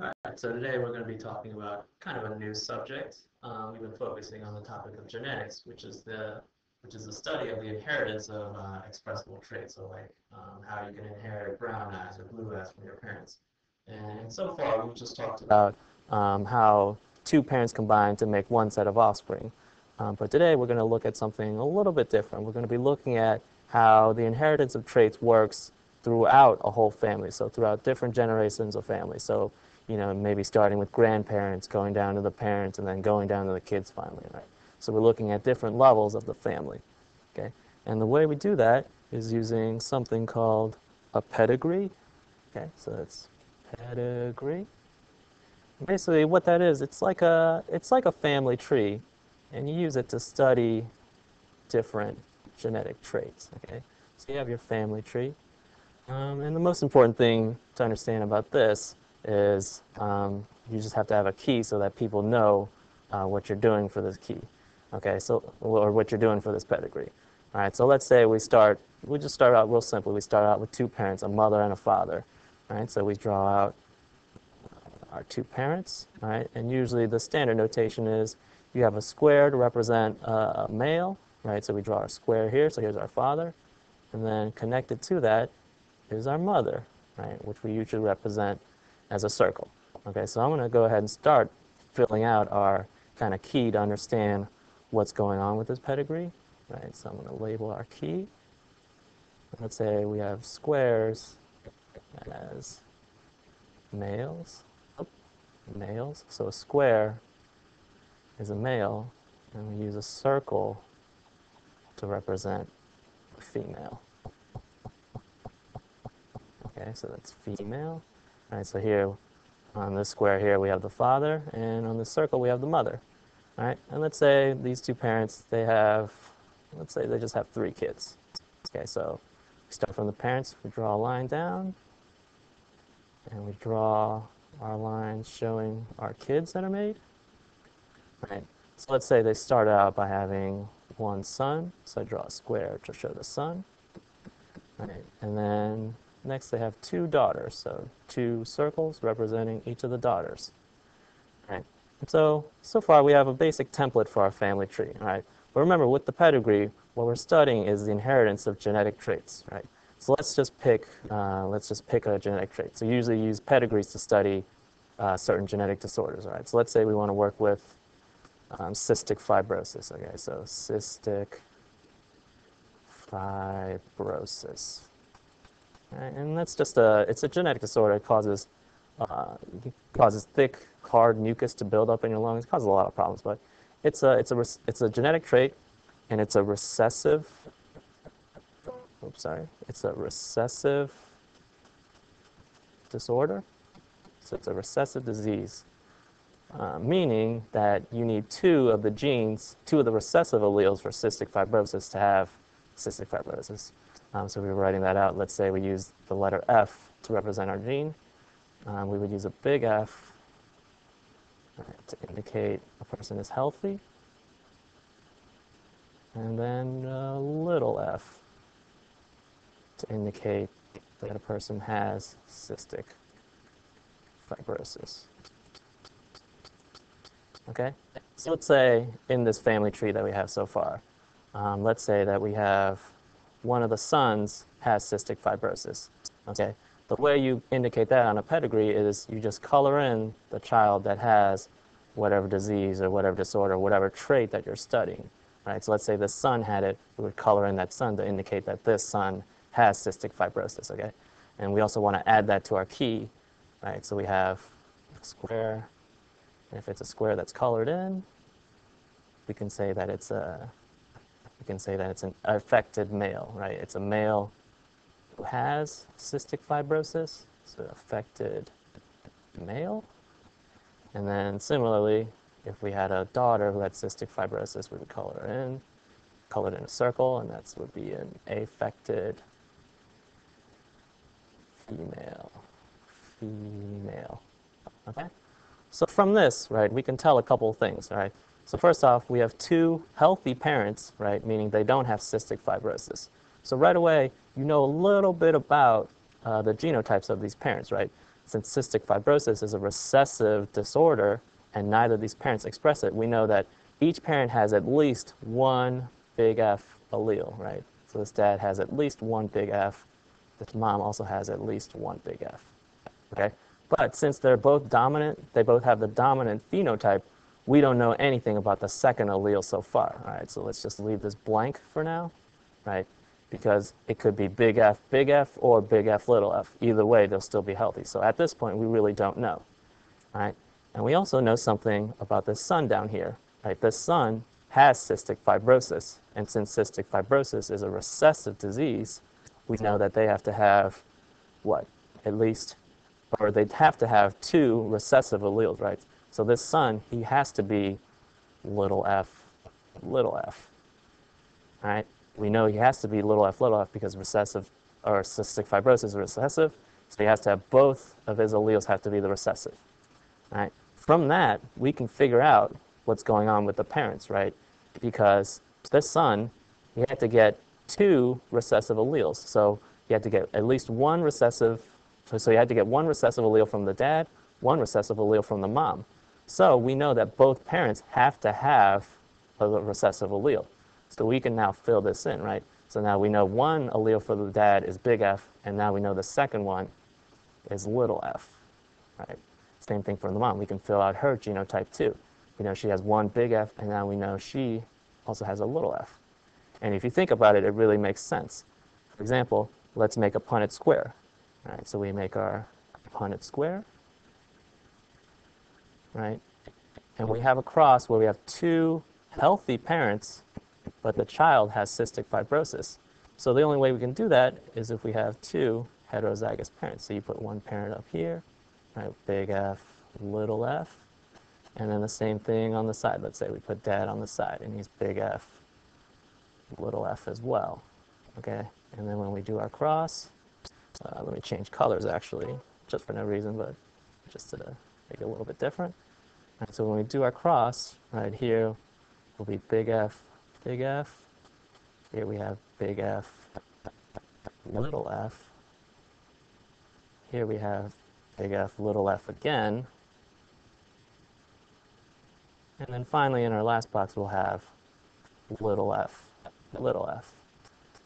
All right, so today we're going to be talking about kind of a new subject. We've been focusing on the topic of genetics, which is the study of the inheritance of expressible traits, so like how you can inherit brown eyes or blue eyes from your parents. And so far, we've just talked about how two parents combine to make one set of offspring. But today, we're going to look at something a little bit different. We're going to be looking at how the inheritance of traits works throughout a whole family, so throughout different generations of families. So maybe starting with grandparents, going down to the parents, and then going down to the kids finally, right? So we're looking at different levels of the family, okay? And the way we do that is using something called a pedigree, okay? So that's pedigree. Basically, what that is, it's like a family tree, and you use it to study different genetic traits, okay? So you have your family tree, and the most important thing to understand about this is you just have to have a key so that people know what you're doing for this key. Okay, so, or what you're doing for this pedigree. All right, so let's say we just start out real simply. We start out with two parents, a mother and a father. All right, so we draw out our two parents. All right, and usually the standard notation is you have a square to represent a male. Right, so we draw our square here. So here's our father, and then connected to that is our mother, right, which we usually represent as a circle. Okay, so I'm going to go ahead and start filling out our kind of key to understand what's going on with this pedigree. Right, so I'm going to label our key. Let's say we have squares as males. Oh, males. So a square is a male, and we use a circle to represent a female. Okay, so that's female. All right, so here on this square here we have the father, and on this circle we have the mother. All right, and let's say these two parents, let's say they just have 3 kids. Okay, so we start from the parents, we draw a line down, and we draw our lines showing our kids that are made. All right, so let's say they start out by having 1 son, so I draw a square to show the son. All right, and then next they have 2 daughters, so 2 circles representing each of the daughters. All right. So far we have a basic template for our family tree. All right. But remember, with the pedigree, what we're studying is the inheritance of genetic traits. Right. So let's just pick a genetic trait. So usually use pedigrees to study certain genetic disorders. All right. So let's say we want to work with cystic fibrosis. Okay. So cystic fibrosis. Right? And that's it's a genetic disorder. It causes thick, hard mucus to build up in your lungs. It causes a lot of problems, but it's a genetic trait, and it's a recessive. Oops, sorry. It's a recessive disorder. So it's a recessive disease, meaning that you need 2 of the genes, 2 of the recessive alleles for cystic fibrosis to have cystic fibrosis. So we were writing that out. Let's say we use the letter F to represent our gene. We would use a big F to indicate a person is healthy, and then a little f to indicate that a person has cystic fibrosis. Okay? So let's say in this family tree that we have so far, let's say that we have one of the sons has cystic fibrosis. Okay? The way you indicate that on a pedigree is you just color in the child that has whatever disease or whatever disorder, whatever trait that you're studying. Right? So let's say the son had it, we would color in that son to indicate that this son has cystic fibrosis, okay? And we also want to add that to our key, right? So we have a square, and if it's a square that's colored in, we can say that it's an affected male, right? It's a male who has cystic fibrosis, so affected male. And then similarly, if we had a daughter who had cystic fibrosis, we would color it in a circle, and that would be an affected female. Okay? So from this, right, we can tell a couple of things, all right? So first off, we have 2 healthy parents, right, meaning they don't have cystic fibrosis. So right away, you know a little bit about the genotypes of these parents, right? since cystic fibrosis is a recessive disorder and neither of these parents express it, we know that each parent has at least one big F allele, right? So this dad has at least one big F. This mom also has at least one big F, okay? But since they're both dominant, they both have the dominant phenotype, we don't know anything about the second allele so far, all right? So let's just leave this blank for now, right? Because it could be big F, or big F, little f. Either way, they'll still be healthy. So at this point, we really don't know, right? And we also know something about this son down here, right? This son has cystic fibrosis. And since cystic fibrosis is a recessive disease, we know that they have to have, what, at least, or they'd have to have two recessive alleles, right? So this son, he has to be little f, all right? We know he has to be little f because recessive, or cystic fibrosis is recessive, so he has to have both of his alleles have to be the recessive, right? From that, we can figure out what's going on with the parents, right? Because this son, he had to get two recessive alleles. So he had to get at least one recessive, so he had to get one recessive allele from the dad, one recessive allele from the mom. So we know that both parents have to have a recessive allele. So we can now fill this in, right? So now we know one allele for the dad is big F, and now we know the second one is little f, right? Same thing for the mom. We can fill out her genotype too. We know she has one big F, and now we know she also has a little f. And if you think about it, it really makes sense. For example, let's make a Punnett square. All right, so we make our Punnett square, right? And we have a cross where we have two healthy parents, but the child has cystic fibrosis. So the only way we can do that is if we have two heterozygous parents. So you put one parent up here, right, big F, little f, and then the same thing on the side. Let's say we put dad on the side, and he's big F, little f as well, okay? And then when we do our cross, let me change colors actually, just for no reason, but just to make it a little bit different. Right, so when we do our cross, right here will be big F, big F. Here we have big F, little f. Here we have big F, little f again. And then finally in our last box we'll have little f,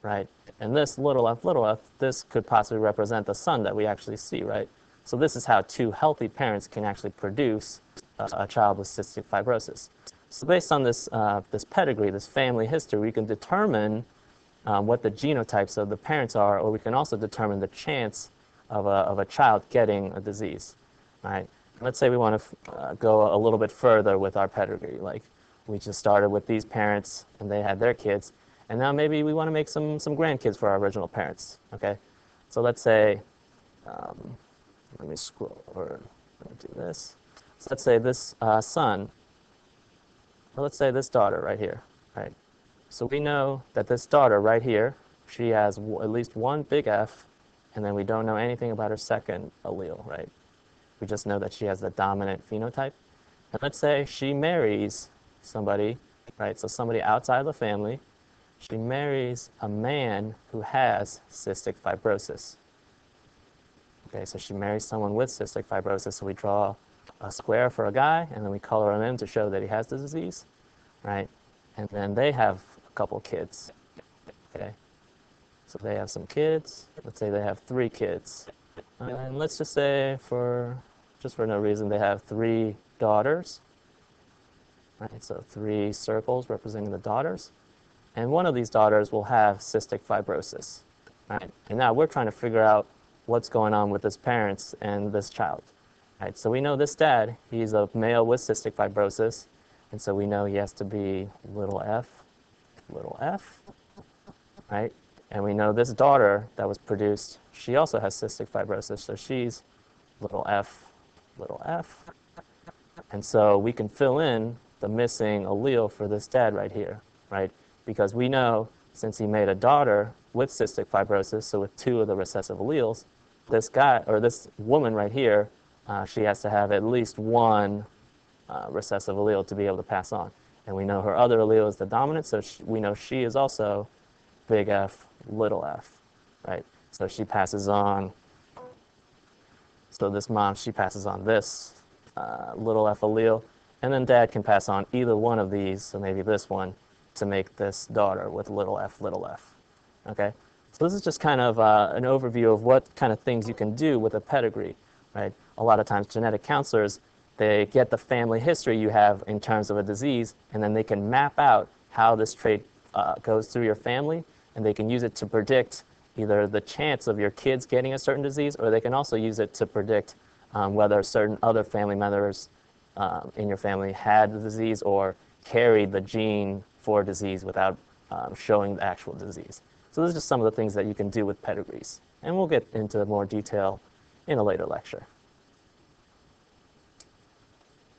right? And this little f, this could possibly represent the son that we actually see, right? So this is how two healthy parents can actually produce a child with cystic fibrosis. So based on this, this pedigree, this family history, we can determine what the genotypes of the parents are, or we can also determine the chance of a child getting a disease, right? Let's say we want to go a little bit further with our pedigree, like we just started with these parents and they had their kids, and now maybe we want to make some grandkids for our original parents, okay? So let's say, let me scroll, or let me do this. So let's say this son, or let's say this daughter right here, right? So we know that this daughter right here, she has at least one big F, and then we don't know anything about her second allele, right? We just know that she has the dominant phenotype. And let's say she marries somebody, right? So somebody outside of the family. She marries a man who has cystic fibrosis. Okay, so she marries someone with cystic fibrosis. So we draw a square for a guy, and then we color him in to show that he has the disease, right? And then they have a couple kids, okay? So they have some kids. Let's say they have 3 kids. And let's just say, just for no reason, they have 3 daughters, right? So 3 circles representing the daughters. And one of these daughters will have cystic fibrosis, right? And now we're trying to figure out what's going on with this parents and this child, right? So we know this dad, he's a male with cystic fibrosis, and so we know he has to be little f, right? And we know this daughter that was produced, she also has cystic fibrosis, so she's little f. And so we can fill in the missing allele for this dad right here, right? Because we know since he made a daughter with cystic fibrosis, so with 2 of the recessive alleles, this guy, or this woman right here, she has to have at least 1 recessive allele to be able to pass on. And we know her other allele is the dominant, so we know she is also big F, little f, right? So she passes on So this mom, she passes on this little f allele, and then dad can pass on either one of these, so maybe this one, to make this daughter with little f, little f. Okay? So this is just kind of an overview of what kind of things you can do with a pedigree, right? A lot of times genetic counselors, they get the family history you have in terms of a disease, and then they can map out how this trait goes through your family, and they can use it to predict either the chance of your kids getting a certain disease, or they can also use it to predict whether certain other family members in your family had the disease or carried the gene for disease without showing the actual disease. So those are just some of the things that you can do with pedigrees. And we'll get into more detail in a later lecture.